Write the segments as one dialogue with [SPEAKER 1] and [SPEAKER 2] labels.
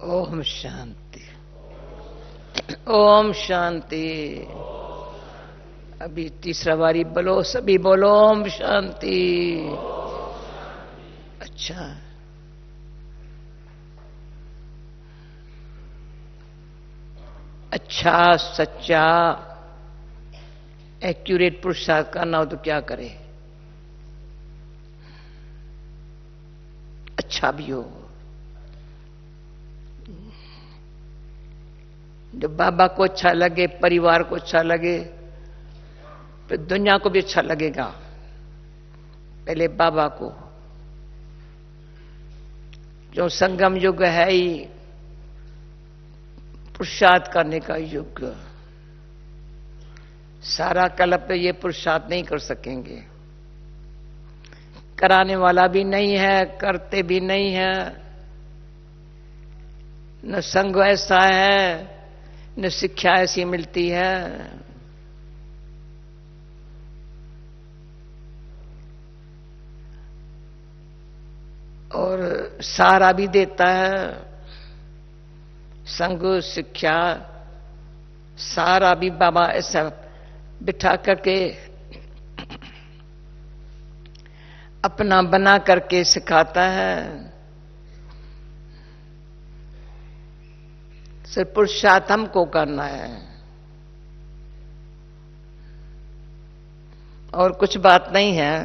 [SPEAKER 1] ओम शांति। ओम शांति। अभी तीसरा बारी बोलो, सभी बोलो ओम शांति। अच्छा, अच्छा सच्चा एक्यूरेट पुरुषार्थ करना हो तो क्या करे? अच्छा भी हो। जब बाबा को अच्छा लगे, परिवार को अच्छा लगे, फिर दुनिया को भी अच्छा लगेगा। पहले बाबा को, जो संगम युग है ही पुरुषार्थ करने का युग। सारा कल्प ये पुरुषार्थ नहीं कर सकेंगे, कराने वाला भी नहीं है, करते भी नहीं है। न संग ऐसा है, न शिक्षा ऐसी मिलती है। और सहारा भी देता है संग, शिक्षा, सहारा भी बाबा ऐसा बिठा करके अपना बना करके सिखाता है। सिर्फ पुरुषार्थ हमको करना है और कुछ बात नहीं है।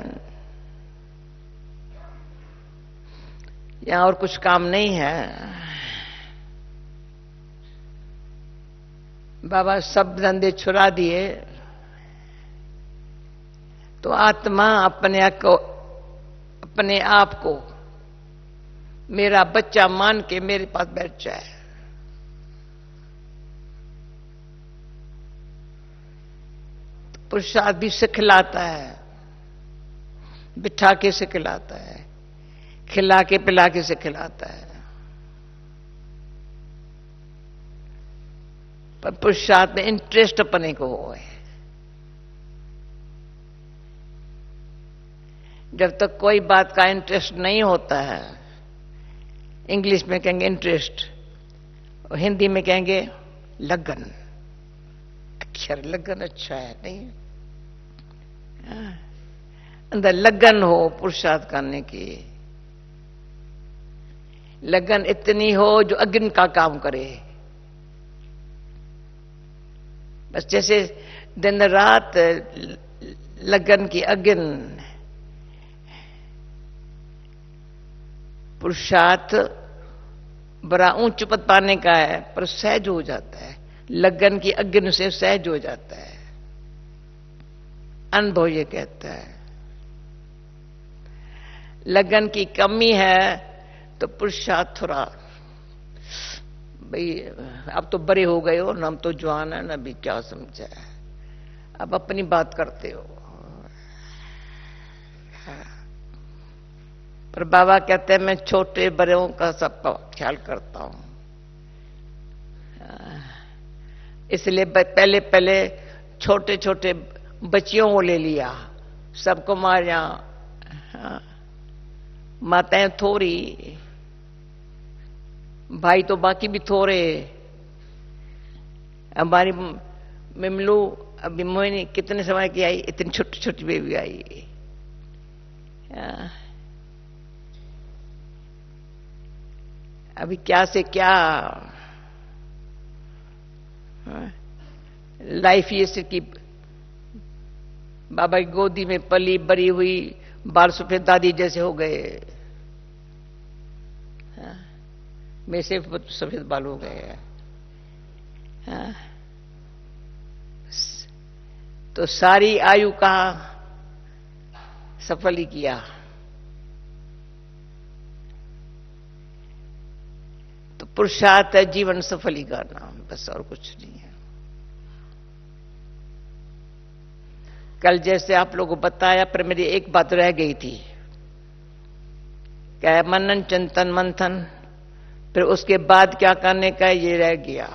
[SPEAKER 1] यहां और कुछ काम नहीं है। बाबा सब धंधे छुड़ा दिए तो आत्मा अपने आप को मेरा बच्चा मान के मेरे पास बैठ जाए। तो पुरुषार्थ भी सिखलाता है, बिठा के सिखलाता है, खिला के पिला के सिखलाता है। पर पुरुषार्थ में इंटरेस्ट अपने को हो है। जब तक कोई बात का इंटरेस्ट नहीं होता है, इंग्लिश में कहेंगे इंटरेस्ट और हिंदी में कहेंगे लगन। अक्षर लगन अच्छा है नहीं? अंदर लगन हो पुरुषार्थ करने की, लगन इतनी हो जो अग्नि का काम करे। बस जैसे दिन रात लगन की अग्नि, पुरुषार्थ बड़ा ऊंच पद पाने का है पर सहज हो जाता है। लगन की अग्नि से सहज हो जाता है। अनुभव ये कहता है। लगन की कमी है तो पुरुषार्थ थोड़ा, भाई अब तो बड़े हो गए हो ना, हम तो जवान है ना, अभी क्या समझा है, अब अपनी बात करते हो। पर बाबा कहते हैं मैं छोटे बड़ों का सबका ख्याल करता हूं। इसलिए पहले पहले छोटे छोटे बच्चियों को ले लिया, सबको मारिया। माताएं थोड़ी, भाई तो बाकी भी थोड़े। हमारी मिमलू अभी मोहिनी कितने समय की आई, इतनी छोटी छोटी बेबी आई। अभी क्या से क्या लाइफ ये से कि बाबा की गोदी में पली बड़ी हुई, बाल सफेद दादी जैसे हो गए। मेरे से सफेद बाल हो गए। तो सारी आयु का सफल ही किया। तो पुरुषार्थ है जीवन सफल ही करना, बस और कुछ नहीं है। कल जैसे आप लोगों को बताया, पर मेरी एक बात रह गई थी, क्या है, मनन चिंतन मंथन, फिर उसके बाद क्या करने का ये रह गया।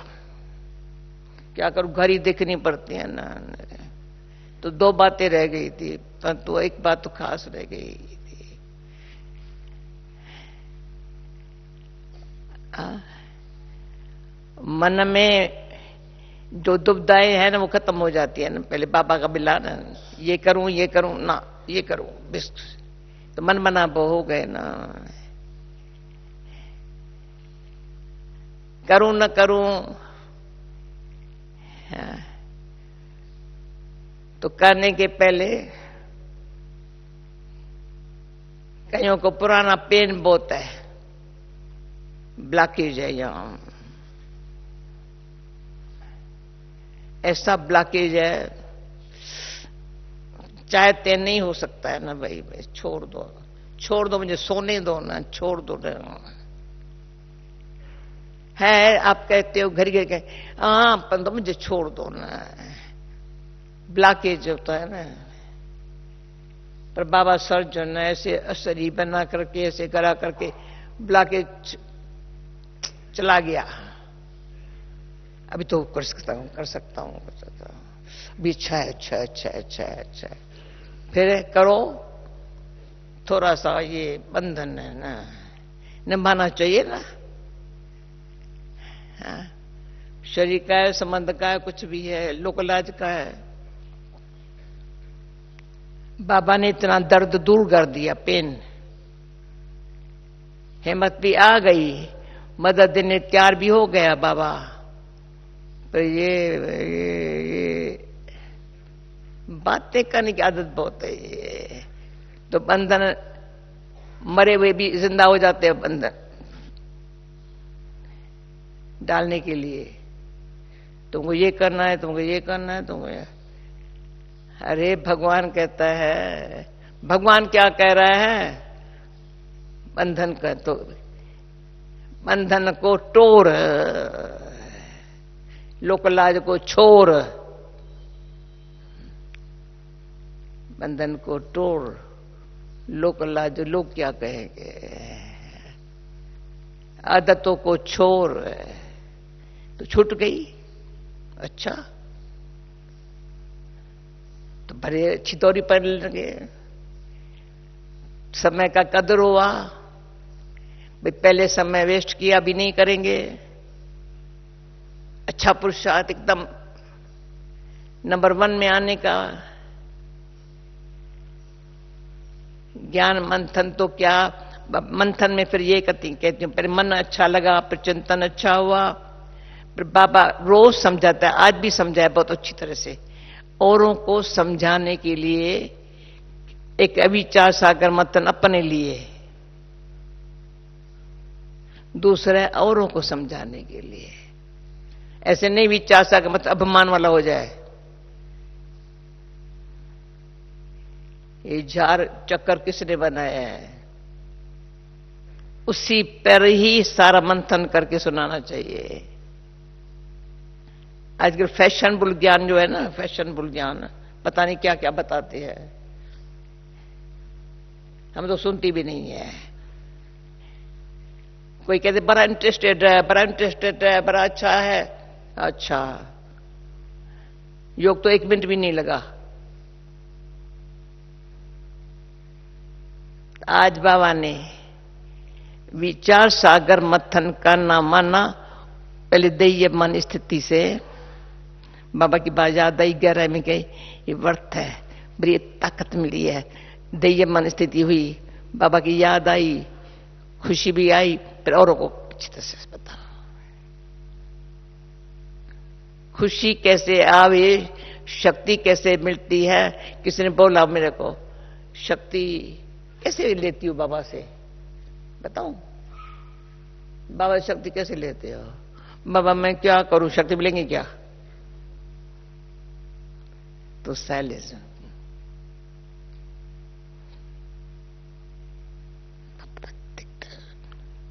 [SPEAKER 1] क्या करूं, घड़ी देखनी पड़ती है ना। तो दो बातें रह गई थी, परंतु एक बात तो खास रह गई थी। मन में जो दुविधाएं हैं ना वो खत्म हो जाती है ना। पहले बाबा का बिलाना, ये करूं ना, ये करूं बिस, तो मन मना हो गए ना। करूं न करूं, हाँ। तो करने के पहले कईयों को पुराना पेन बहुत है, ब्लॉकेज है यहां, ऐसा ब्लॉकेज है, चाहते नहीं हो सकता है ना भाई, छोड़ दो मुझे सोने दो ना, छोड़ दो ना। है आप कहते हो घर के, हाँ पर तो मुझे छोड़ दो ना, ब्लॉकेज होता है ना। पर बाबा सर्जन ऐसे असरी बना करके ऐसे करा करके ब्लॉकेज चला गया। अभी तो कर सकता हूं अभी अच्छा। फिर करो, थोड़ा सा ये बंधन है ना, निभाना चाहिए ना। हाँ? शरीर का है, संबंध का है, कुछ भी है, लोकलाज का है। बाबा ने इतना दर्द दूर कर दिया, पेन, हिम्मत भी आ गई, मदद देने तैयार भी हो गया बाबा। पर ये बातें करने की आदत बहुत है ये। तो बंधन, मरे हुए भी जिंदा हो जाते हैं बंधन डालने के लिए। तुमको ये करना है, तुमको ये करना है, तुमको ये। अरे भगवान कहता है, भगवान क्या कह रहा है, बंधन का तो बंधन को तोड़, लोकलाज को छोड़, बंधन को तोड़, लोकलाज लोग क्या कहेंगे, आदतों को छोड़। तो छूट गई, अच्छा तो बड़े अच्छी दौरी पर लगे, समय का कदर हुआ भाई, पहले समय वेस्ट किया, अभी नहीं करेंगे। अच्छा पुरुषार्थ एकदम नंबर 1 में आने का। ज्ञान मंथन तो क्या, मंथन में फिर ये कहती हूँ, पहले मन अच्छा लगा, फिर चिंतन अच्छा हुआ, फिर बाबा रोज समझाता है, आज भी समझाया बहुत अच्छी तरह से। औरों को समझाने के लिए एक अविचार सागर मंथन अपने लिए, दूसरे औरों को समझाने के लिए। ऐसे नहीं विचार सागर मतलब अभिमान वाला हो जाए। ये झार चक्कर किसने बनाया है, उसी पर ही सारा मंथन करके सुनाना चाहिए। आजकल फैशनबुल ज्ञान जो है ना, फैशनबुल ज्ञान पता नहीं क्या क्या बताते हैं, हम तो सुनती भी नहीं है। कोई कहते बड़ा इंटरेस्टेड है, बड़ा अच्छा है। अच्छा, योग तो 1 मिनट भी नहीं लगा। आज बाबा ने विचार सागर मंथन करना माना, पहले दैय मन स्थिति से बाबा की बात याद आई, गहराई में गई, ये वर्थ है, बड़ी ताकत मिली है। दैय मन स्थिति हुई, बाबा की याद आई, खुशी भी आई, फिर औरों को अच्छी तरह से बता। खुशी कैसे आवे, शक्ति कैसे मिलती है। किसी ने बोला मेरे को, शक्ति कैसे लेती हूं बाबा से, बताऊं बाबा शक्ति कैसे लेते हो। बाबा मैं क्या करूं, शक्ति मिलेंगी क्या। तो साइलेंस,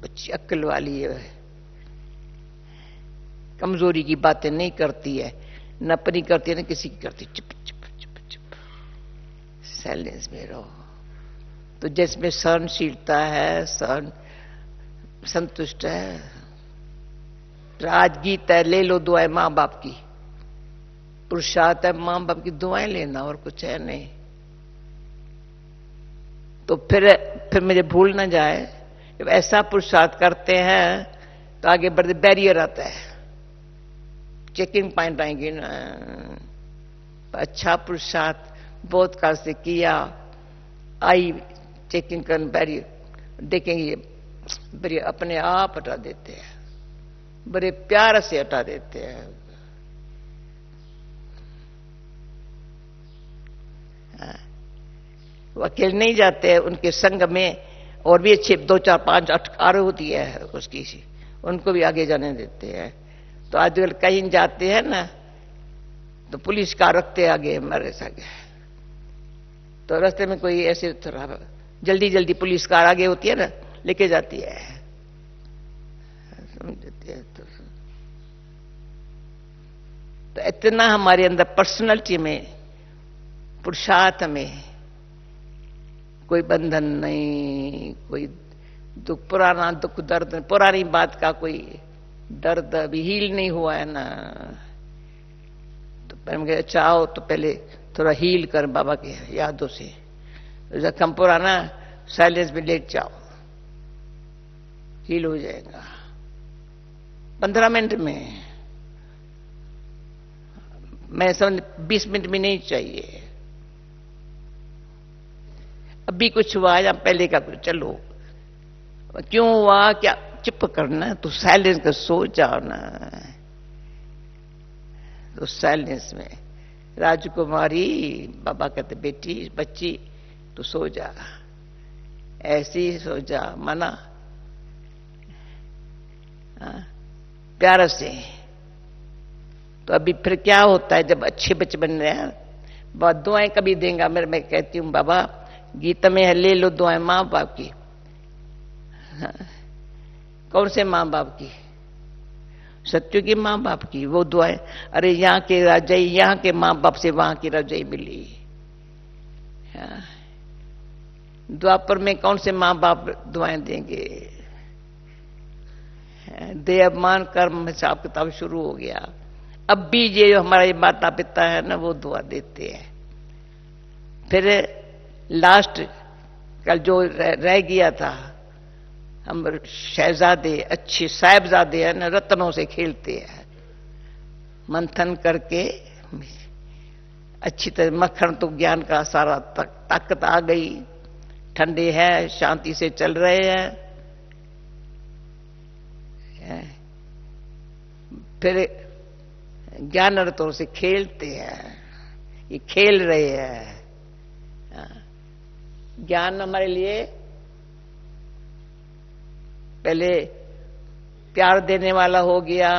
[SPEAKER 1] बच्ची अक्ल वाली है, कमजोरी की बातें नहीं करती है, न अपनी करती है न किसी की करती। चुप चुप चुप चुप, साइलेंस में रहो। तो जिसमें सहनशीलता है, सहन संतुष्ट है, राजगीत है, ले लो दुआएं मां बाप की, पुरुषार्थ है मां बाप की दुआएं लेना, और कुछ है नहीं। तो फिर मुझे भूल ना जाए, जब ऐसा पुरुषार्थ करते हैं तो आगे बढ़ते बैरियर आता है। चेकिंग पॉइंट आएंगे ना। अच्छा पुरुषार्थ बहुत काल से किया, आई चेकिंग कर बैरी देखेंगे, बड़े अपने आप हटा देते हैं, बड़े प्यार से हटा देते हैं। वो अकेले नहीं जाते हैं, उनके संग में और भी अच्छे 2 4 5 8 कार होती है उसकी, उनको भी आगे जाने देते हैं। तो आजकल कहीं जाते हैं ना तो पुलिस कार रखते हैं आगे हमारे संग, तो रास्ते में कोई ऐसे थोड़ा जल्दी जल्दी पुलिस कार आगे होती है ना, लेके जाती है, समझते हैं। तो इतना हमारे अंदर पर्सनालिटी में, पुरुषार्थ में कोई बंधन नहीं, कोई दुख, पुराना दुख दर्द, पुरानी बात का कोई दर्द अभी हील नहीं हुआ है ना। तो पहले मैं चाहो तो पहले थोड़ा हील कर बाबा के यादों से, जख्म पुराना साइलेंस में लेट जाओ, हील हो जाएगा 15 मिनट में। मैं समझ 20 मिनट में नहीं चाहिए। अभी कुछ हुआ या पहले का कुछ, चलो क्यों हुआ, क्या चुप करना, तो साइलेंस कर सो जाओ ना। तो साइलेंस में राजकुमारी, बाबा कहते बेटी बच्ची तो सो जा, ऐसी सो जा, मना प्यार से। तो अभी फिर क्या होता है जब अच्छे बच्चे बन रहे हैं, बहुत दुआएं कभी देंगे। मैं कहती हूँ बाबा गीता में ले लो दुआएं माँ बाप की। कौन से माँ बाप की? सत्य की माँ बाप की वो दुआएं। अरे यहाँ के राजाई, यहाँ के माँ बाप से वहां की राजाई मिली। द्वापर में कौन से माँ बाप दुआएं देंगे? देवमान कर्म हिसाब किताब शुरू हो गया। अब भी ये हमारा ये माता पिता है ना, वो दुआ देते हैं। फिर लास्ट कल जो रह गया था, हम शहजादे अच्छे साहिबजादे हैं ना, रत्नों से खेलते हैं, मंथन करके अच्छी तरह मक्खन तो ज्ञान का सारा ताकत आ गई, ठंडे है, शांति से चल रहे हैं। फिर ज्ञान रत्नों से खेलते हैं, ये खेल रहे हैं। ज्ञान हमारे लिए पहले प्यार देने वाला हो गया,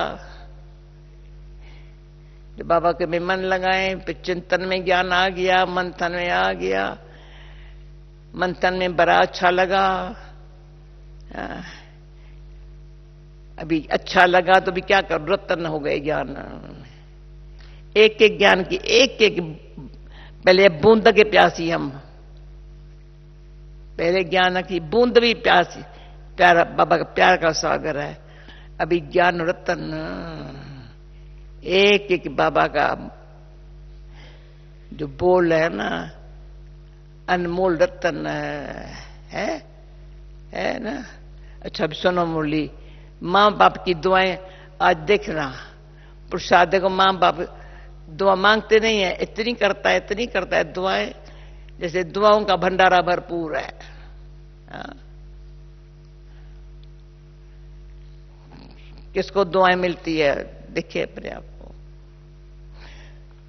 [SPEAKER 1] जो बाबा के में मन लगाए, फिर चिंतन में ज्ञान आ गया, मंथन में आ गया, मंथन में बड़ा अच्छा लगा। अभी अच्छा लगा तो भी क्या कर, रत्न हो गए ज्ञान। एक एक ज्ञान की एक एक, पहले बूंद के प्यासी हम, पहले ज्ञान की बूंद भी प्यासी, प्यारा बाबा का प्यार का सागर है। अभी ज्ञान रत्न एक एक बाबा का जो बोल है ना, अनमोल रत्न है ना। अच्छा अभी सुनो मुरली, माँ बाप की दुआएं आज देखना, प्रसाद देखो, माँ बाप दुआ मांगते नहीं है, इतनी करता है दुआएं, जैसे दुआओं का भंडारा भरपूर है। किसको दुआएं मिलती है देखिए अपने आप को।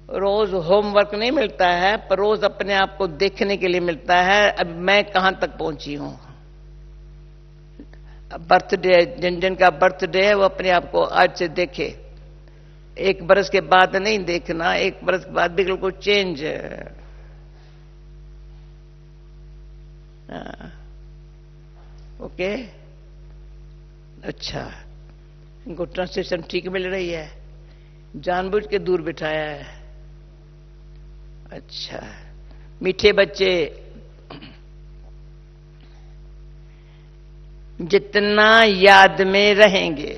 [SPEAKER 1] रोज होमवर्क नहीं मिलता है, पर रोज अपने आप को देखने के लिए मिलता है, अब मैं कहां तक पहुंची हूं। बर्थडे, जिन जिन का बर्थडे है वो अपने आप को आज से देखे। 1 बरस के बाद नहीं देखना, 1 बरस के बाद बिल्कुल चेंज। ओके, अच्छा इनको ट्रांसलेशन ठीक मिल रही है, जानबूझ के दूर बिठाया है। अच्छा, मीठे बच्चे, जितना याद में रहेंगे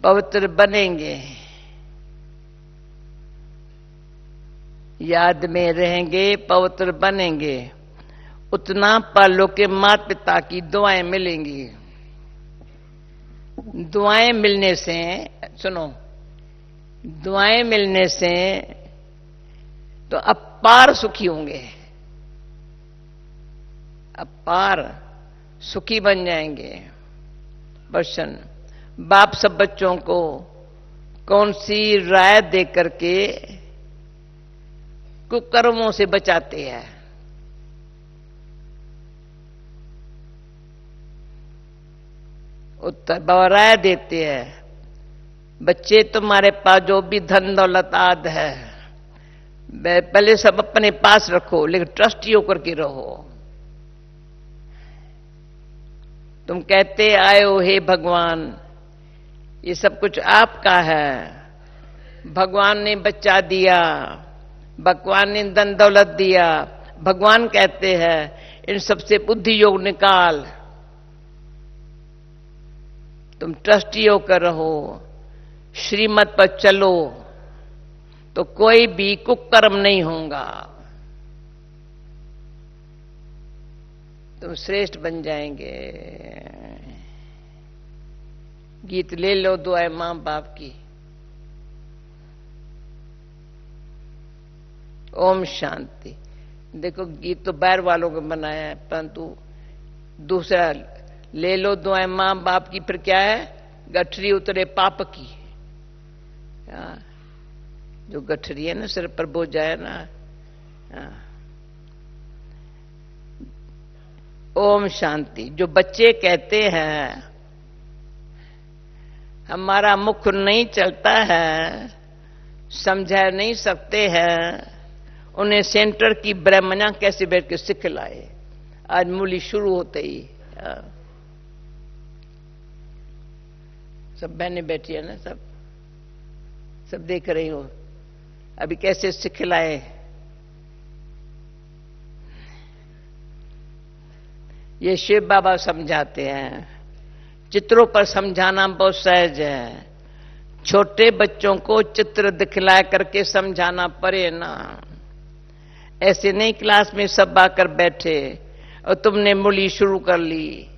[SPEAKER 1] पवित्र बनेंगे, याद में रहेंगे पवित्र बनेंगे, उतना पालों के माता पिता की दुआएं मिलेंगी। दुआएं मिलने से, सुनो, दुआएं मिलने से तो अपार सुखी होंगे, अपार सुखी बन जाएंगे। प्रश्न, बाप सब बच्चों को कौन सी राय दे करके कुकर्मों से बचाते हैं? उत्तर, बाबा राय देते हैं, बच्चे तुम्हारे पास जो भी धन दौलत आदि है पहले सब अपने पास रखो, लेकिन ट्रस्टी होकर के रहो। तुम कहते आए हो हे भगवान ये सब कुछ आपका है, भगवान ने बच्चा दिया, भगवान ने धन दौलत दिया, भगवान कहते हैं इन सबसे बुद्धि योग निकाल, तुम ट्रस्टी होकर रहो, श्रीमत पर चलो तो कोई भी कुकर्म नहीं होगा, तुम श्रेष्ठ बन जाएंगे। गीत ले लो दुआएं मां बाप की। ओम शांति। देखो गीत तो बाहर वालों को बनाया है, परंतु दूसरा ले लो दुआएं मां बाप की, फिर क्या है, गठरी उतरे पाप की। जो गठरी है ना सिर पर बोझ है ना। ओम शांति। जो बच्चे कहते हैं हमारा मुख नहीं चलता है, समझा नहीं सकते हैं, उन्हें सेंटर की ब्राह्मणा कैसे बैठ के सिख लाए। आज मूली शुरू होते ही सब बहनें बैठी है ना, सब देख रही हो अभी कैसे सिखलाए। ये शिव बाबा समझाते हैं, चित्रों पर समझाना बहुत सहज है, छोटे बच्चों को चित्र दिखला करके समझाना पड़े ना। ऐसे नहीं क्लास में सब आकर बैठे और तुमने मूली शुरू कर ली,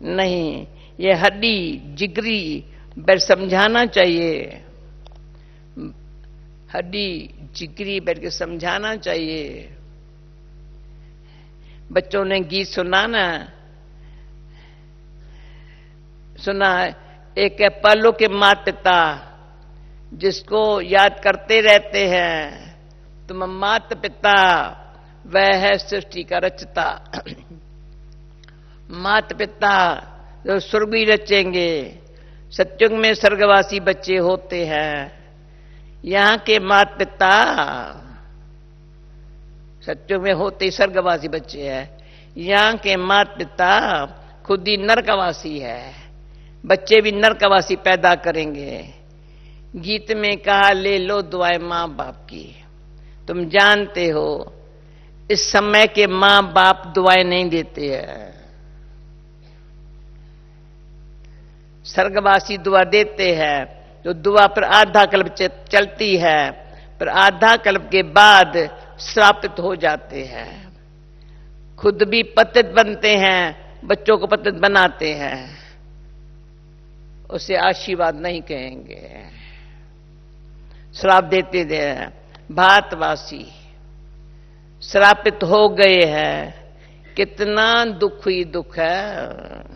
[SPEAKER 1] नहीं, ये हड्डी जिगरी बैठ समझाना चाहिए, हड्डी जिगरी बैठ के समझाना चाहिए। बच्चों ने गीत सुना ना, सुना एक है पलों के माता पिता जिसको याद करते रहते हैं, तुम माता पिता वह है सृष्टि का रचता। माता पिता जो स्वर्ग भी रचेंगे, सत्युग में स्वर्गवासी बच्चे होते हैं। यहां के माता पिता सत्युग में होते ही स्वर्गवासी बच्चे हैं, यहां के माता पिता खुद ही नरकवासी है, बच्चे भी नरकवासी पैदा करेंगे। गीत में कहा ले लो दुआएं मां बाप की। तुम जानते हो इस समय के मां बाप दुआएं नहीं देते हैं, स्वर्गवासी दुआ देते हैं, तो दुआ पर आधा कल्प चलती है, पर आधा कल्प के बाद श्रापित हो जाते हैं, खुद भी पतित बनते हैं, बच्चों को पतित बनाते हैं, उसे आशीर्वाद नहीं कहेंगे, श्राप देते दे। भारतवासी श्रापित हो गए हैं, कितना दुख ही दुख है।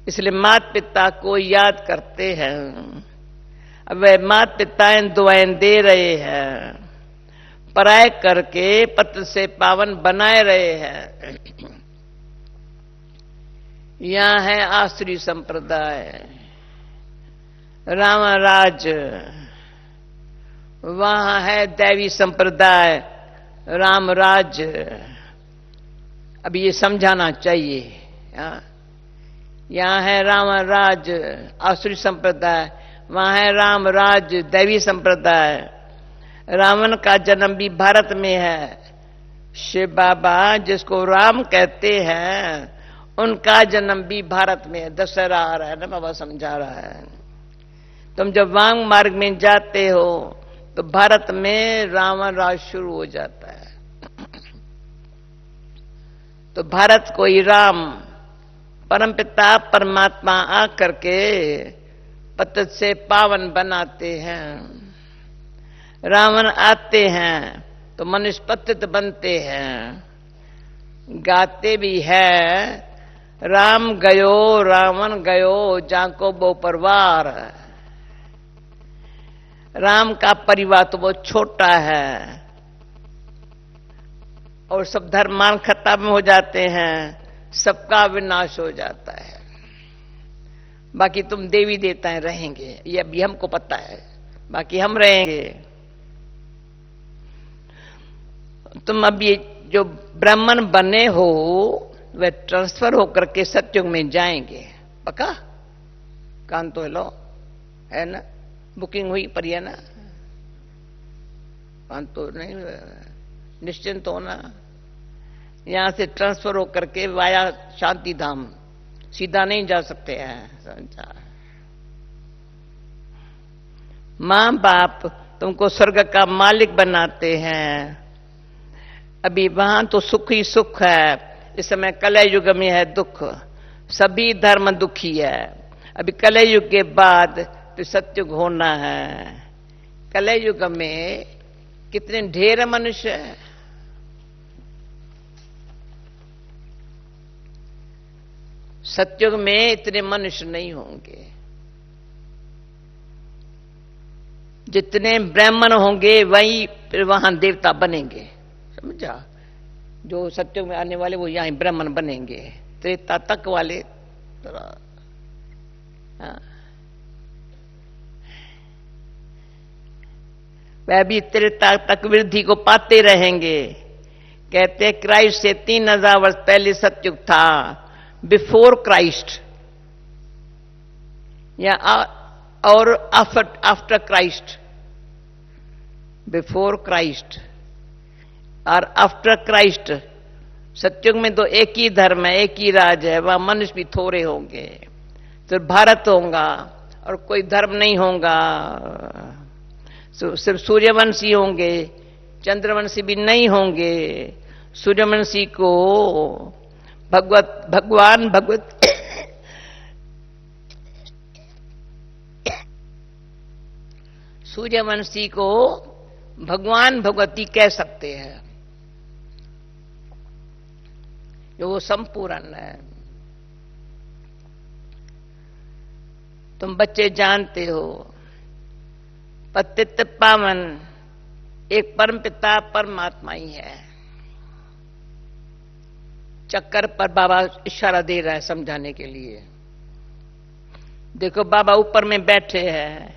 [SPEAKER 1] इसलिए माता पिता को याद करते हैं। अब वह माता पिता दुआएं दे रहे हैं, पराय करके पत्र से पावन बनाए रहे हैं। यहां है आसुरी संप्रदाय, रामराज, वहां है दैवी संप्रदाय रामराज। अब ये समझाना चाहिए। यहां है रामराज आसुरी संप्रदाय, वहां है रामराज दैवी संप्रदाय। रावण का जन्म भी भारत में है। शिव बाबा जिसको राम कहते हैं उनका जन्म भी भारत में है। दशहरा आ रहा है ना, बाबा समझा रहा है। तुम जब वांग मार्ग में जाते हो तो भारत में रावण राज शुरू हो जाता है। तो भारत को ही राम परमपिता परमात्मा आकर के पतित से पावन बनाते हैं। रावण आते हैं तो मनुष्य पतित बनते हैं। गाते भी है राम गयो रावण गयो जाको वो परिवार। राम का परिवार तो बहुत छोटा है और सब धर्मान खत्म हो जाते हैं, सबका विनाश हो जाता है। बाकी तुम देवी देवताएं रहेंगे, ये अभी हमको पता है, बाकी हम रहेंगे। तुम अभी जो ब्राह्मण बने हो वे ट्रांसफर होकर के सत्युग में जाएंगे, पक्का? कान तो लो, है ना? बुकिंग हुई पर है ना? कान तो नहीं, निश्चिंत होना। यहां से ट्रांसफर होकर के वाया शांति धाम सीधा नहीं जा सकते हैं। मां बाप तुमको स्वर्ग का मालिक बनाते हैं। अभी वहां तो सुख ही सुख है, इस समय कलयुग में है दुख, सभी धर्म दुखी है। अभी कलयुग के बाद फिर सत्युग होना है। कलयुग में कितने ढेर मनुष्य है, सत्युग में इतने मनुष्य नहीं होंगे। जितने ब्राह्मण होंगे वही फिर वहां देवता बनेंगे, समझा? जो सत्युग में आने वाले वो यहां ब्राह्मण बनेंगे। त्रेता तक वाले वह भी त्रेता तक वृद्धि को पाते रहेंगे। कहते क्राइस्ट से 3000 वर्ष पहले सत्युग था, बिफोर क्राइस्ट या और आफ्टर क्राइस्ट। बिफोर क्राइस्ट और आफ्टर क्राइस्ट। सत्युग में तो एक ही धर्म है, एक ही राज है, वहां मनुष्य भी थोड़े होंगे। तो भारत होगा और कोई धर्म नहीं होगा, सिर्फ सूर्यवंशी होंगे, चंद्रवंशी भी नहीं होंगे। सूर्यवंशी को भगवान सूर्यवंशी को भगवान भगवती कह सकते हैं, जो वो संपूर्ण है। तुम बच्चे जानते हो पतित पावन एक परम पिता परमात्मा ही है। चक्कर पर बाबा इशारा दे रहा है समझाने के लिए। देखो बाबा ऊपर में बैठे हैं,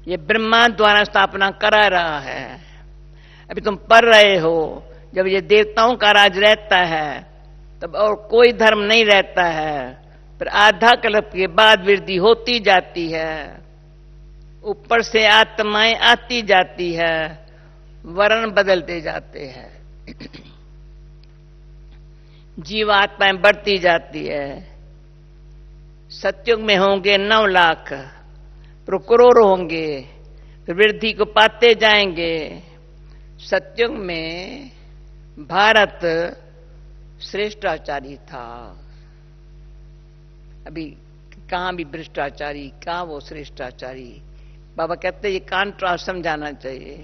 [SPEAKER 1] ये ब्रह्मा द्वारा स्थापना करा रहा है। अभी तुम पढ़ रहे हो, जब ये देवताओं का राज रहता है तब और कोई धर्म नहीं रहता है। फिर आधा कल्प के बाद वृद्धि होती जाती है, ऊपर से आत्माएं आती जाती है, वर्ण बदलते जाते हैं, जीवात्माएं बढ़ती जाती है। सत्युग में होंगे 9 लाख, फिर करोड़ होंगे, फिर वृद्धि को पाते जाएंगे। सत्युग में भारत श्रेष्ठाचारी था, अभी कहां भी भ्रष्टाचारी, कहां वो श्रेष्ठाचारी। बाबा कहते ये कॉन्ट्रास्ट समझाना चाहिए।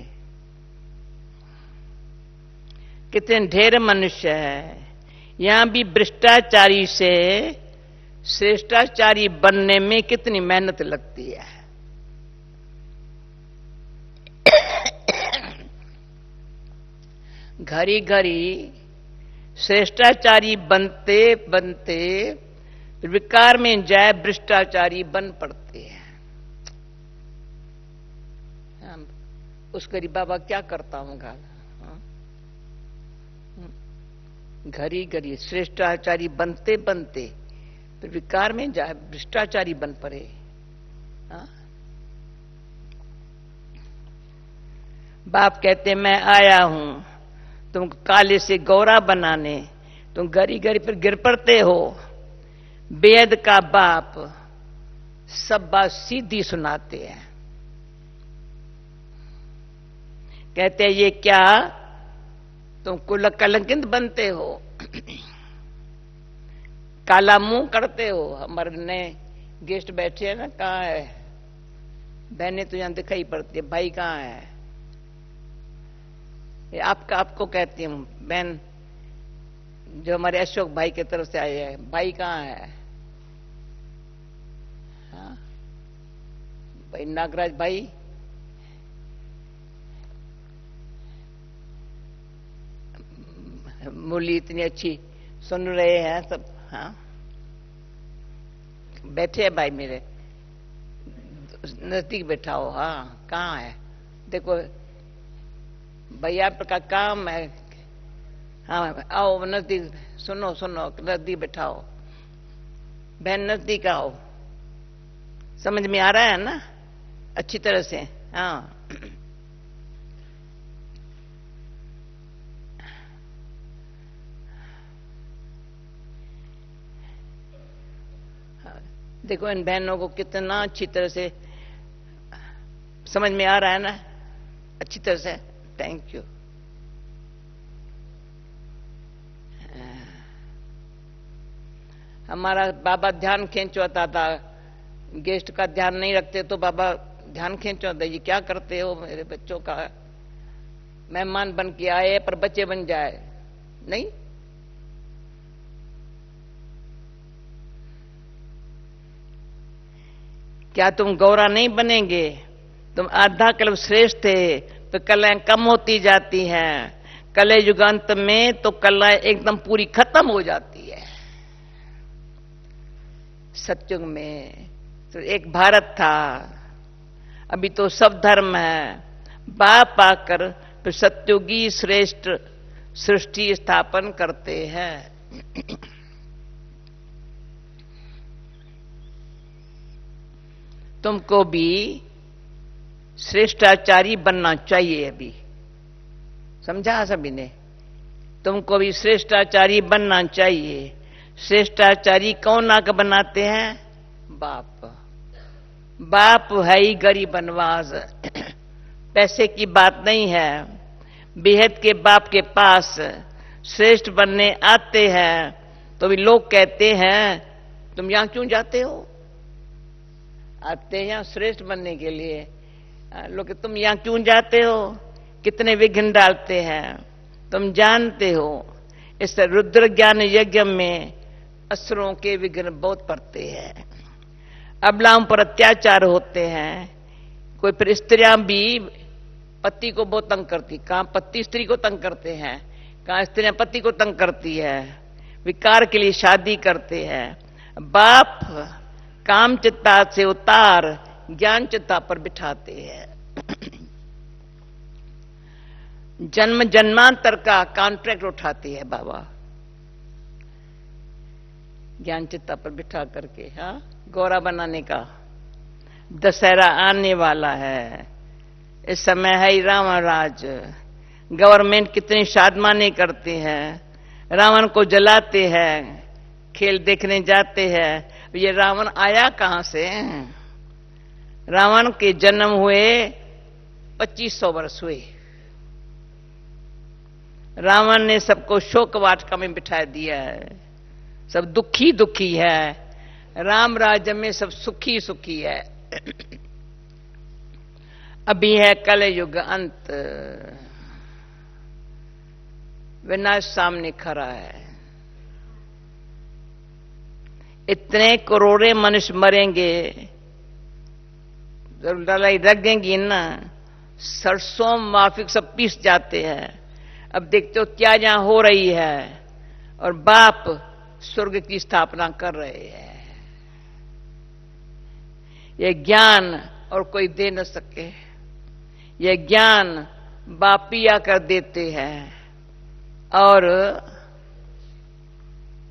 [SPEAKER 1] कितने ढेर मनुष्य है, यहां भी भ्रष्टाचारी से श्रेष्ठाचारी बनने में कितनी मेहनत लगती है। घड़ी घड़ी श्रेष्ठाचारी बनते बनते विकार में जाए भ्रष्टाचारी बन पड़ते हैं। उस गरीब बाबा क्या करता हूंगा, घड़ी घड़ी श्रेष्ठाचारी बनते बनते फिर विकार में जाए भ्रष्टाचारी बन पड़े। बाप कहते मैं आया हूं तुम काले से गौरा बनाने, तुम घड़ी घड़ी फिर गिर पड़ते हो। वेद का बाप सब बात सीधी सुनाते हैं। कहते हैं ये क्या तुम कुल कलंकित बनते हो। काला मुंह करते हो। हमारे नए गेस्ट बैठे हैं ना, कहाँ है बहने? तो यहां दिखाई पड़ती है। भाई कहाँ है? ये आपको कहती हूं बहन, जो हमारे अशोक भाई की तरफ से आए हैं। भाई कहाँ है? हाँ भाई नागराज भाई, मुरली इतनी अच्छी सुन रहे हैं सब। हाँ बैठे हैं भाई मेरे, नजदीक बैठाओ। हाँ कहाँ है? देखो भैया आपका काम है। हाँ आओ नजदीक, सुनो सुनो, नजदीक बैठाओ। बहन नजदीक आओ। समझ में आ रहा है ना अच्छी तरह से? हाँ देखो इन बहनों को कितना अच्छी तरह से समझ में आ रहा है ना, अच्छी तरह से। Thank you. हमारा बाबा ध्यान खींचवाता था, गेस्ट का ध्यान नहीं रखते तो बाबा ध्यान खींचवाता। ये क्या करते हो मेरे बच्चों का? मेहमान बन के आए पर बच्चे बन जाए नहीं। क्या तुम गौरा नहीं बनेंगे? तुम आधा कल्प श्रेष्ठ थे तो कलाएं कम होती जाती हैं। कले युगांत में तो कलाएं एकदम पूरी खत्म हो जाती है। सतयुग में तो एक भारत था, अभी तो सब धर्म है। बाप आकर तो सतयुगी श्रेष्ठ सृष्टि स्थापन करते हैं। तुमको भी श्रेष्ठाचारी बनना चाहिए। अभी समझा सभी ने? तुमको भी श्रेष्ठाचारी बनना चाहिए। श्रेष्ठाचारी कौन आकर बनाते हैं? बाप। बाप है ही गरीब नवाज। पैसे की बात नहीं है। बेहद के बाप के पास श्रेष्ठ बनने आते हैं तो भी लोग कहते हैं तुम यहां क्यों जाते हो? आते हैं श्रेष्ठ बनने के लिए। लोग तुम यहां क्यों जाते हो? कितने विघ्न डालते हैं तुम जानते हो। इस रुद्र ज्ञान यज्ञ में असुरों के विघ्न बहुत पड़ते हैं। अबलाओं पर अत्याचार होते हैं। कोई फिर स्त्रियां भी पति को बहुत तंग करती। कहां पति स्त्री को तंग करते हैं, कहां स्त्रियां पति को तंग करती है। विकार के लिए शादी करते हैं। बाप काम चित्ता से उतार ज्ञान चित्ता पर बिठाते हैं। जन्म जन्मांतर का कॉन्ट्रैक्ट उठाती है बाबा ज्ञान चित्ता पर बिठा करके। हाँ गौरा बनाने का। दशहरा आने वाला है, इस समय है ही रावण राज। गवर्नमेंट कितनी शादमानी करती है, रावण को जलाते हैं, खेल देखने जाते हैं। ये रावण आया कहां से? रावण के जन्म हुए 2500 वर्ष हुए। रावण ने सबको शोक वाटिका में बिठा दिया है। सब दुखी दुखी है। राम राज्य में सब सुखी सुखी है। अभी है कलयुग अंत, विनाश सामने खड़ा है। इतने करोड़े मनुष्य मरेंगे, जब लड़ाई लगेंगी ना, सरसों माफिक सब पीस जाते हैं। अब देखते हो क्या यहां हो रही है, और बाप स्वर्ग की स्थापना कर रहे हैं। ये ज्ञान और कोई दे न सके। ये ज्ञान बाप ही आकर देते हैं, और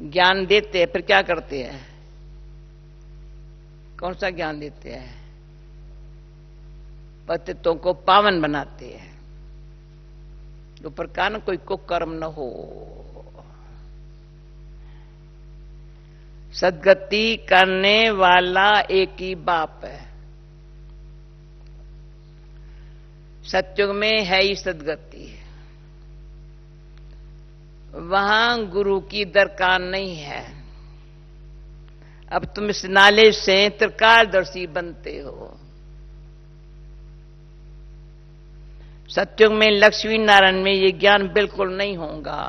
[SPEAKER 1] ज्ञान देते हैं फिर क्या करते हैं? कौन सा ज्ञान देते हैं? पतितों को पावन बनाते हैं। जो प्रकार न कोई कुकर्म न हो। सदगति करने वाला एक ही बाप है। सतयुग में है ही सदगति। वहां गुरु की दरकार नहीं है। अब तुम इस नॉलेज से त्रिकालदर्शी बनते हो। सत्युग में लक्ष्मी नारायण में ये ज्ञान बिल्कुल नहीं होगा,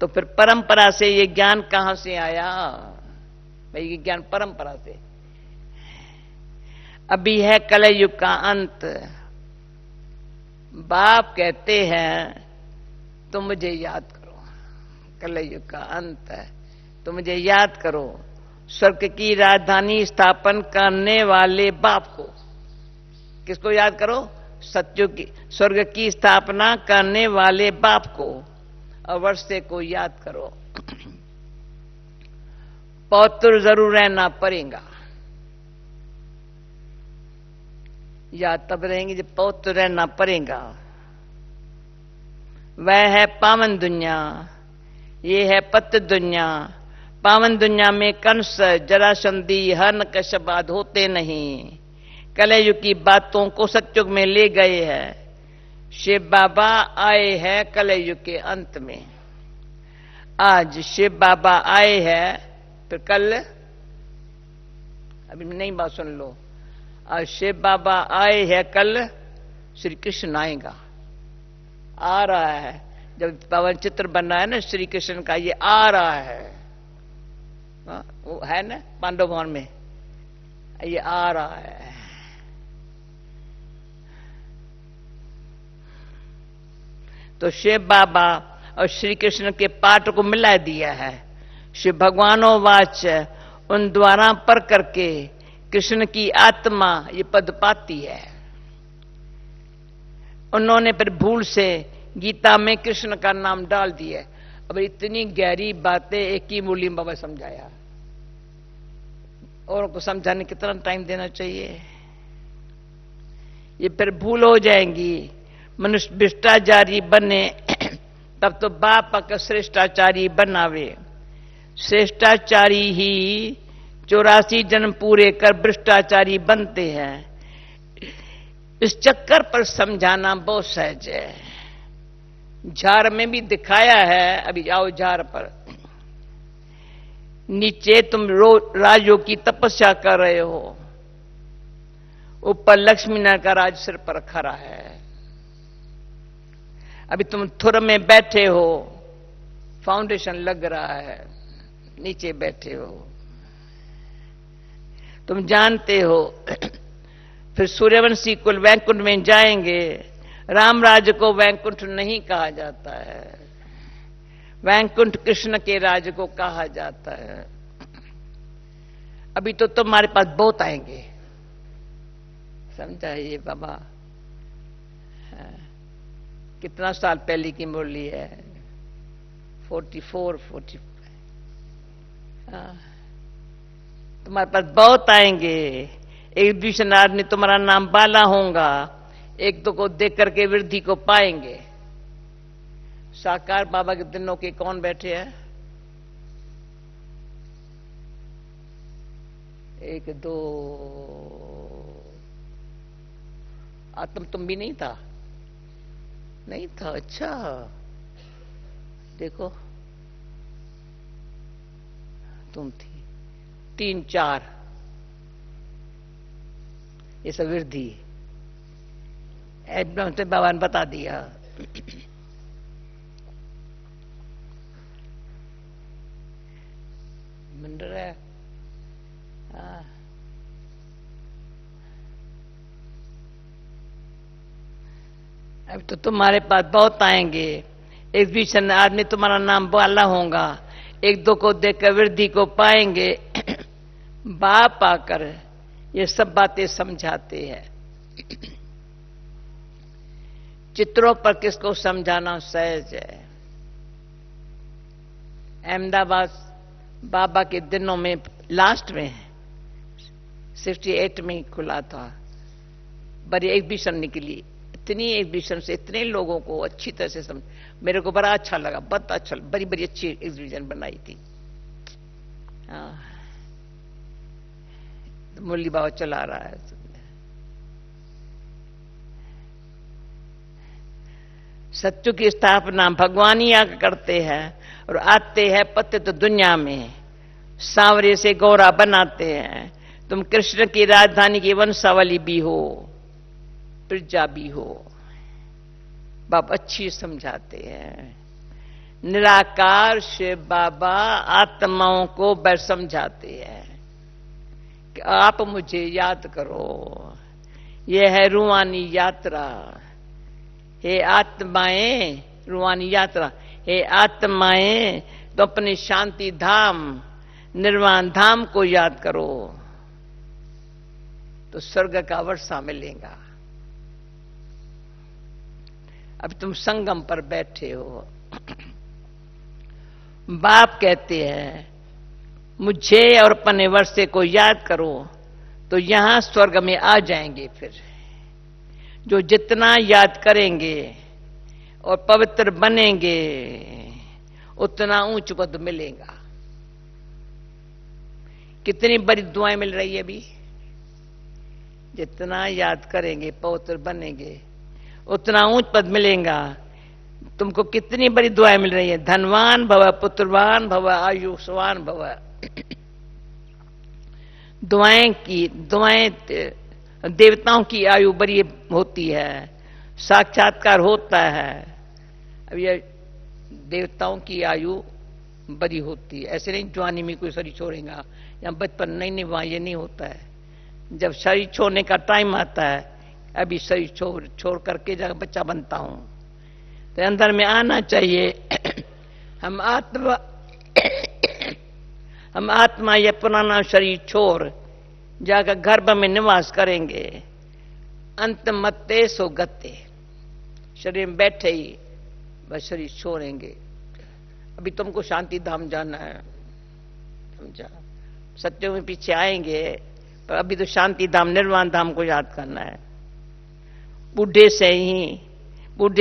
[SPEAKER 1] तो फिर परंपरा से ये ज्ञान कहां से आया भाई? ये ज्ञान परंपरा से। अभी है कलयुग का अंत। बाप कहते हैं तुम मुझे याद करो, कलयुग का अंत है, तो मुझे याद करो। स्वर्ग की राजधानी स्थापन करने वाले बाप को, किसको याद करो? सत्युग की, स्वर्ग की स्थापना करने वाले बाप को, अवश्य को याद करो। पौत्र जरूर रहना पड़ेगा, याद तब रहेंगे जब पौत्र रहना पड़ेगा। वह है पावन दुनिया, ये है पत दुनिया। पावन दुनिया में कंस, जरासंधी, हर्न कश्यप आदि होते नहीं। कलयुग की बातों को सत्युग में ले गए हैं। शिव बाबा आए हैं कलयुग के अंत में। आज शिव बाबा आए हैं, फिर कल, अभी नई बात सुन लो, आज शिव बाबा आए हैं, कल श्री कृष्ण आएगा, आ रहा है। जब पवन चित्र बन रहा है ना श्री कृष्ण का, ये आ रहा है, वो है ना पांडव भवन में, ये आ रहा है। तो शिव बाबा और श्री कृष्ण के पाठ को मिला दिया है। शिव भगवानों वाच, उन द्वारा पर करके कृष्ण की आत्मा ये पद पाती है। उन्होंने फिर भूल से गीता में कृष्ण का नाम डाल दिया। अब इतनी गहरी बातें एक ही मूली में बाबा समझाया, और को समझाने कितना टाइम देना चाहिए? ये फिर भूल हो जाएंगी। मनुष्य भ्रष्टाचारी बने तब तो बाप का श्रेष्ठाचारी बनावे। श्रेष्ठाचारी ही 84 जन्म पूरे कर भ्रष्टाचारी बनते हैं। इस चक्कर पर समझाना बहुत सहज है। झार में भी दिखाया है, अभी आओ झार पर। नीचे तुम राजयोग की तपस्या कर रहे हो, ऊपर लक्ष्मी नारायण का राज सिर पर खड़ा है। अभी तुम थुर में बैठे हो, फाउंडेशन लग रहा है, नीचे बैठे हो, तुम जानते हो। फिर सूर्यवंशी कुल वैकुंठ में जाएंगे। राम राज्य को वैकुंठ नहीं कहा जाता है, वैकुंठ कृष्ण के राज्य को कहा जाता है। अभी तो तुम्हारे पास बहुत आएंगे, समझाइए बाबा। कितना साल पहले की मुरली है? 44, 45। तुम्हारे पास बहुत आएंगे। एक दूसरे आदमी तुम्हारा नाम बाला होगा, एक दो को देख करके वृद्धि को पाएंगे। साकार बाबा के दिनों के कौन बैठे हैं? 1 2। आत्म तुम भी नहीं था? नहीं था? अच्छा, देखो तुम थी। 3 4 ये सब वृद्धि एकदम से बाबा ने बता दिया। मंडर है। अब तो तुम्हारे पास बहुत आएंगे। एक बीच आदमी तुम्हारा नाम बाला होगा, एक दो को देखकर वृद्धि को पाएंगे। बाप आकर ये सब बातें समझाते हैं। चित्रों पर किसको समझाना सहज है। अहमदाबाद बाबा के दिनों में लास्ट में 68 में खुला था, बड़ी एग्जीबिशन निकली। इतनी एग्जीबिशन से इतने लोगों को अच्छी तरह से समझ, मेरे को बड़ा अच्छा लगा, बहुत अच्छा, बड़ी बड़ी अच्छी एग्जीबिशन बनाई थी। मुरली बाबा चला रहा है। सत्य की स्थापना भगवान ही आकर करते हैं और आते हैं पतित दुनिया में। सांवरे से गौरा बनाते हैं। तुम कृष्ण की राजधानी की वंशावली भी हो, प्रजा भी हो। बाबा अच्छी समझाते हैं। निराकार शिव बाबा आत्माओं को बर समझाते हैं कि आप मुझे याद करो। यह है रूहानी यात्रा। हे आत्माएं, रूहानी यात्रा। हे आत्माएं, तो अपने शांति धाम, निर्वाण धाम को याद करो, तो स्वर्ग का वर्षा मिलेगा। अब तुम संगम पर बैठे हो। बाप कहते हैं मुझे और अपने वर्षे को याद करो, तो यहां स्वर्ग में आ जाएंगे। फिर जो जितना याद करेंगे और पवित्र बनेंगे, उतना ऊंच पद मिलेगा। कितनी बड़ी दुआएं मिल रही है अभी। जितना याद करेंगे, पवित्र बनेंगे, उतना ऊंच पद मिलेगा। तुमको कितनी बड़ी दुआएं मिल रही है। धनवान भव, पुत्रवान भव, आयुष्मान भव। दुआएं देवताओं की आयु बड़ी होती है, साक्षात्कार होता है। अब ये देवताओं की आयु बड़ी होती है। ऐसे नहीं जवानी में कोई शरीर छोड़ेगा या बचपन, नहीं वहां ये नहीं होता है। जब शरीर छोड़ने का टाइम आता है, अभी शरीर छोड़ करके जब बच्चा बनता हूं, तो अंदर में आना चाहिए। हम आत्मा ये पुराना शरीर छोड़ जाकर गर्भ में निवास करेंगे। अंत मत्ते सो गते। शरीर में बैठे ही बस शरीर छोड़ेंगे। अभी तुमको शांति धाम जाना है, समझा। सत्यों में पीछे आएंगे, पर अभी तो शांति धाम, निर्वाण धाम को याद करना है। बूढ़े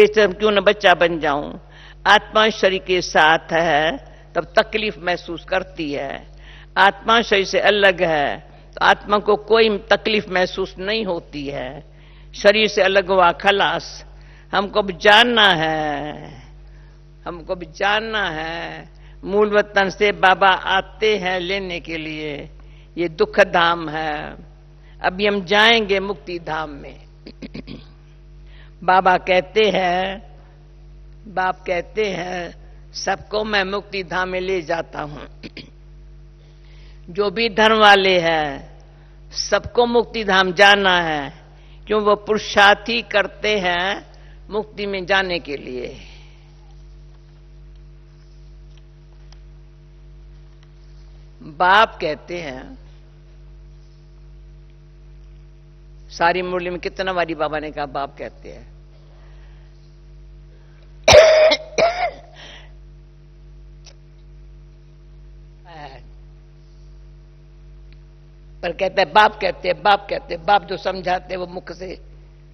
[SPEAKER 1] से हम क्यों न बच्चा बन जाऊं। आत्मा शरीर के साथ है तब तकलीफ महसूस करती है। आत्मा शरीर से अलग है तो आत्मा को कोई तकलीफ महसूस नहीं होती है। शरीर से अलग हुआ खलास। हमको भी जानना है। मूल वतन से बाबा आते हैं लेने के लिए। ये दुख धाम है। अभी हम जाएंगे मुक्ति धाम में। बाप कहते हैं सबको मैं मुक्ति धाम में ले जाता हूं। जो भी धर्म वाले हैं सबको मुक्ति धाम जाना है, क्यों वो पुरुषार्थ ही करते हैं मुक्ति में जाने के लिए। बाप कहते हैं, सारी मुरली में कितना बारी बाबा ने कहा बाप कहते हैं। पर कहता है बाप कहते हैं, बाप कहते हैं। बाप जो समझाते हैं वो मुख से,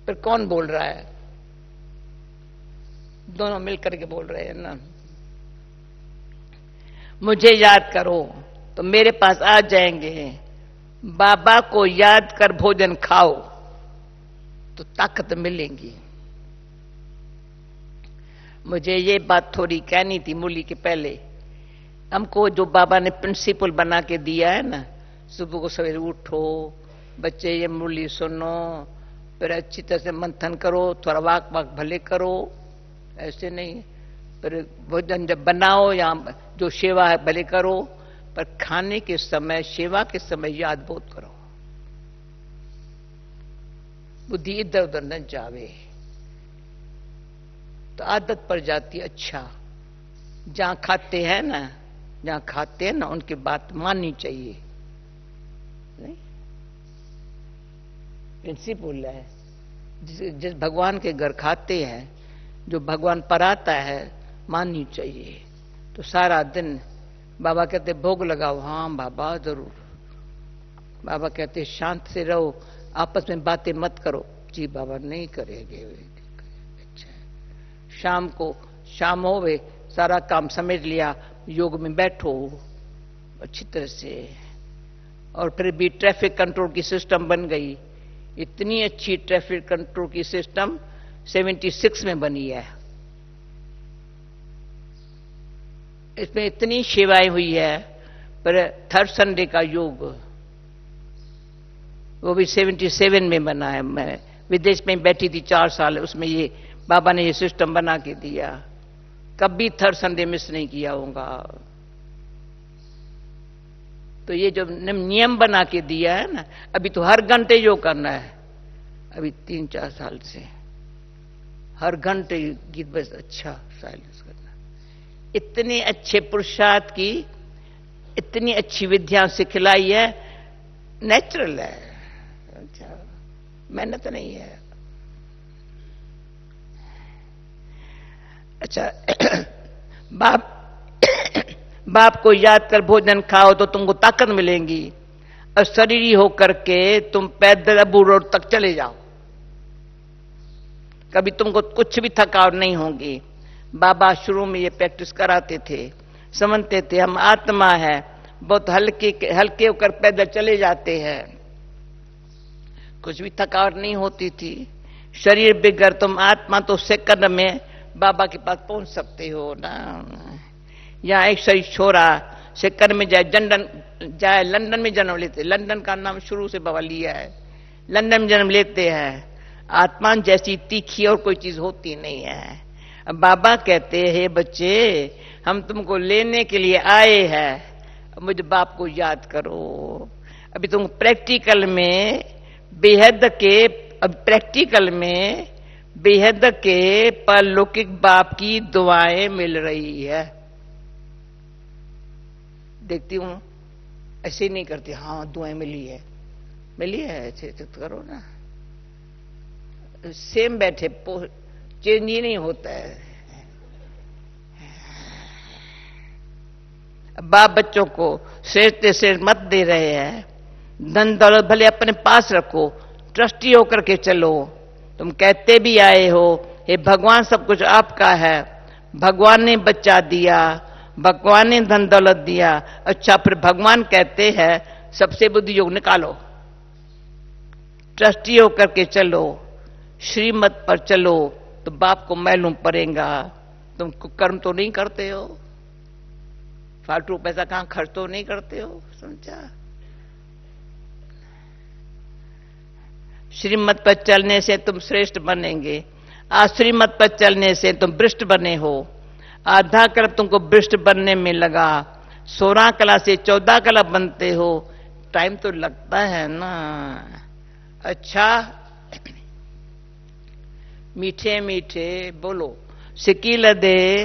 [SPEAKER 1] फिर कौन बोल रहा है? दोनों मिलकर के बोल रहे हैं ना। मुझे याद करो तो मेरे पास आ जाएंगे। बाबा को याद कर भोजन खाओ तो ताकत मिलेगी। मुझे ये बात थोड़ी कहनी थी मुरली के पहले। हमको जो बाबा ने प्रिंसिपल बना के दिया है ना, सुबह को सवेरे उठो, बच्चे ये मुरली सुनो, फिर अच्छी तरह से मंथन करो, थोड़ा वाक भले करो, ऐसे नहीं। फिर भोजन जब बनाओ या जो सेवा है भले करो, पर खाने के समय, सेवा के समय याद बहुत करो। बुद्धि इधर उधर न जावे तो आदत पड़ जाती। अच्छा, जहां खाते हैं ना उनकी बात माननी चाहिए। नहीं, प्रिंसिपल है। जिस भगवान के घर खाते हैं, जो भगवान पर आता है, माननी चाहिए। तो सारा दिन बाबा कहते भोग लगाओ। हाँ बाबा जरूर। बाबा कहते शांत से रहो, आपस में बातें मत करो। जी बाबा नहीं करेंगे। अच्छा, शाम होवे, सारा काम समेट लिया, योग में बैठो अच्छी तरह से। और फिर भी ट्रैफिक कंट्रोल की सिस्टम बन गई। इतनी अच्छी ट्रैफिक कंट्रोल की सिस्टम 76 में बनी है। इसमें इतनी सेवाएं हुई है, पर थर्ड संडे का योग वो भी 77 में बना है। मैं विदेश में बैठी थी 4 साल, उसमें ये बाबा ने ये सिस्टम बना के दिया, कभी थर्ड संडे मिस नहीं किया होगा। तो ये जो नियम बना के दिया है ना, अभी तो हर घंटे योग करना है, अभी 3-4 साल से हर घंटे गीत बस अच्छा साइलेंस करना। इतने अच्छे पुरुषार्थ की इतनी अच्छी विद्या सिखलाई है, नेचुरल है, अच्छा मेहनत नहीं है। अच्छा बाप को याद कर भोजन खाओ तो तुमको ताकत मिलेगी, और शरीरी होकर के तुम पैदल अबू रोड तक चले जाओ, कभी तुमको कुछ भी थकावट नहीं होगी। बाबा शुरू में ये प्रैक्टिस कराते थे, समझते थे हम आत्मा है, बहुत हल्के होकर पैदल चले जाते हैं, कुछ भी थकावट नहीं होती थी। शरीर बिगड़, तुम आत्मा तो सेकंड में बाबा के पास पहुंच सकते हो ना। यहाँ एक शरीर छोरा सेकंड में जाए लंदन में जन्म लेते, लंदन का नाम शुरू से बाबा लिया है, लंदन में जन्म लेते हैं। आत्मा जैसी तीखी और कोई चीज होती नहीं है। अब बाबा कहते हैं बच्चे हम तुमको लेने के लिए आए हैं, मुझे बाप को याद करो। अभी तुम प्रैक्टिकल में बेहद के परलौकिक बाप की दुआएं मिल रही है। देखती हूं ऐसे नहीं करती, हाँ दुआएं मिली है ऐसे करो ना, सेम बैठे चेंज ही नहीं होता है। बाप बच्चों को श्रेष्ठ से मत दे रहे हैं, धन दौलत भले अपने पास रखो, ट्रस्टी होकर के चलो। तुम कहते भी आए हो हे भगवान सब कुछ आपका है, भगवान ने बच्चा दिया, भगवान ने धन दौलत दिया। अच्छा फिर भगवान कहते हैं सबसे बुद्धि योग निकालो, ट्रस्टी होकर के चलो, श्रीमत पर चलो, तो बाप को मालूम पड़ेगा। तुम कर्म तो नहीं करते हो, फालतू पैसा कहां खर्च तो नहीं करते हो, समझा। श्रीमत पर चलने से तुम श्रेष्ठ बनेंगे, आज श्रीमत पर चलने से तुम भ्रष्ट बने हो। आधा कल्प तुमको भ्रष्ट बनने में लगा, 16 कला से 14 कला बनते हो, टाइम तो लगता है ना। अच्छा मीठे मीठे बोलो, सिकील दे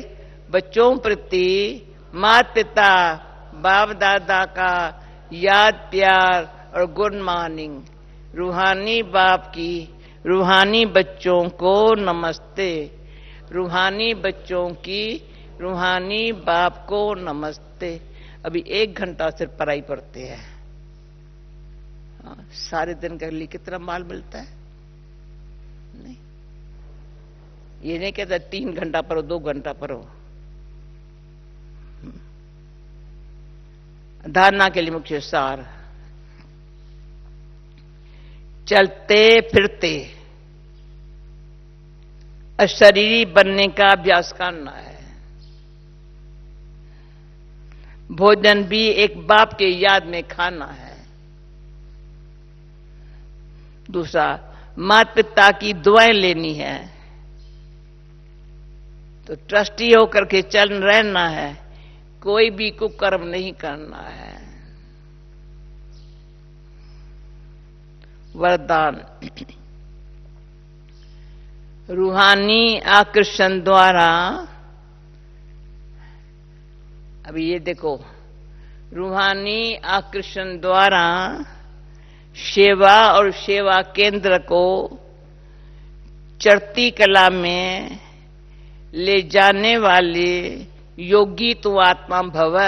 [SPEAKER 1] बच्चों प्रति माता पिता बाप दादा का याद प्यार और गुड मॉर्निंग। रूहानी बाप की रूहानी बच्चों को नमस्ते, रूहानी बच्चों की रूहानी बाप को नमस्ते। अभी 1 घंटा सिर्फ पढ़ाई पढ़ते हैं, सारे दिन के लिए कितना माल मिलता है। नहीं ये नहीं कहता 3 घंटा पढ़ो 2 घंटा पढ़ो। धारणा के लिए मुख्य सार, चलते फिरते अशरीरी बनने का अभ्यास करना है। भोजन भी एक बाप के याद में खाना है। दूसरा माता पिता की दुआएं लेनी है, तो ट्रस्टी होकर के चल रहना है, कोई भी कुकर्म नहीं करना है। वरदान, रूहानी आकर्षण द्वारा, अभी ये देखो, रूहानी आकर्षण द्वारा सेवा और सेवा केंद्र को चढ़ती कला में ले जाने वाले योगी तो आत्मा भव।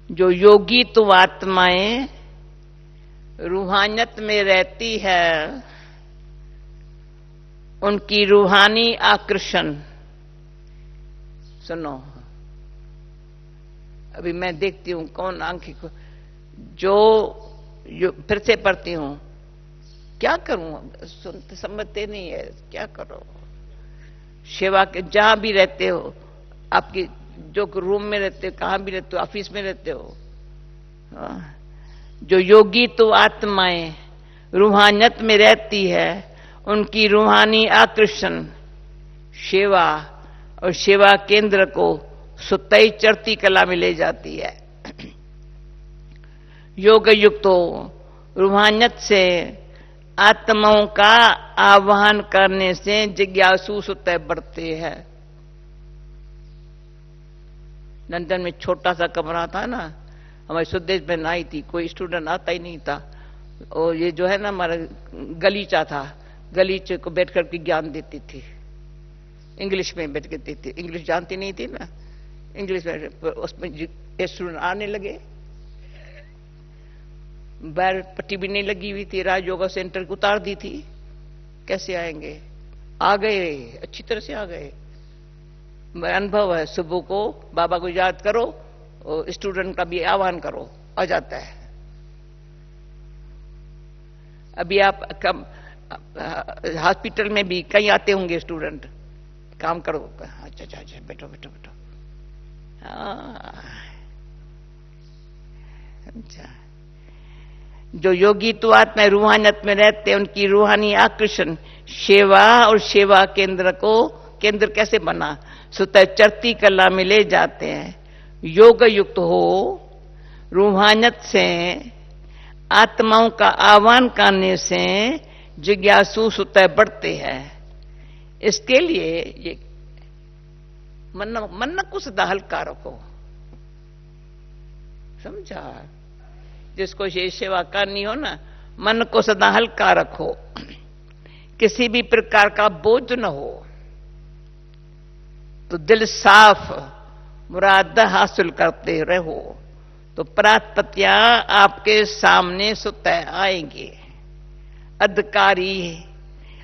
[SPEAKER 1] जो योगी तो आत्माएं रूहानियत में रहती है, उनकी रूहानी आकर्षण सुनो। अभी मैं देखती हूं कौन आंखें को जो फिर से पढ़ती हूं, क्या करूं, सुनते समझते नहीं है, क्या करो। सेवा के जहां भी रहते हो आपकी जो रूम में रहते हो, कहां भी रहते हो, ऑफिस में रहते हो, जो योगी तो आत्माएं रूहानियत में रहती है, उनकी रूहानी आकर्षण सेवा और सेवा केंद्र को सुतई चढ़ती कला में ले जाती है। योग युक्तो रूहानियत से आत्माओं का आह्वान करने से जिज्ञासु सुतय बढ़ते हैं। लंदन में छोटा सा कमरा था ना, हमारे स्वदेश में आई थी, कोई स्टूडेंट आता ही नहीं था, और ये जो है ना हमारा गलीचा था, गलीचे को बैठ करके ज्ञान देती थी, इंग्लिश में बैठ के देती थी, इंग्लिश जानती नहीं थी ना, इंग्लिश में उसमें स्टूडेंट आने लगे, बाहर पट्टी भी नहीं लगी हुई थी, राज योगा सेंटर को उतार दी थी, कैसे आएंगे? आ गए, अच्छी तरह से आ गए। अनुभव है, सुबह को बाबा को याद करो और स्टूडेंट का भी आह्वान करो, आ जाता है। अभी आप हॉस्पिटल में भी कहीं आते होंगे स्टूडेंट, काम करो, अच्छा अच्छा अच्छा, बैठो बैठो बैठो, अच्छा। जो योगी तो आत्मा रूहानियत में रहते हैं, उनकी रूहानी आकर्षण सेवा और सेवा केंद्र को, केंद्र कैसे बना, सुतह चढ़ती कला में ले जाते हैं। योग युक्त हो रूहानियत से आत्माओं का आह्वान करने से जिज्ञासु सुतह बढ़ते हैं। इसके लिए ये मन को सदा हल्का रखो, समझा? जिसको ये सेवा करनी हो ना, मन को सदा हल्का रखो, किसी भी प्रकार का बोझ न हो, तो दिल साफ मुराद हासिल करते रहो, तो प्राप्तियां आपके सामने सुतह आएंगे।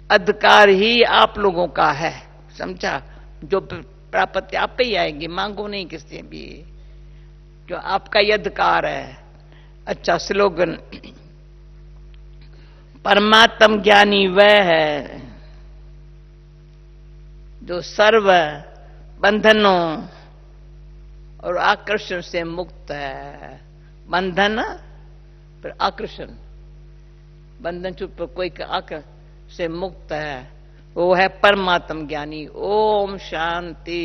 [SPEAKER 1] अधिकार ही आप लोगों का है, समझा? जो प्राप्ति आप पे ही आएंगे, मांगो नहीं किससे भी, जो आपका ही अधिकार है। अच्छा स्लोगन, परमात्म ज्ञानी वह है जो सर्व बंधनों और आकर्षण से मुक्त है। बंधन पर आकर्षण, बंधन चुप कोई आकर्षण से मुक्त है, वो है परमात्म ज्ञानी। ओम शांति।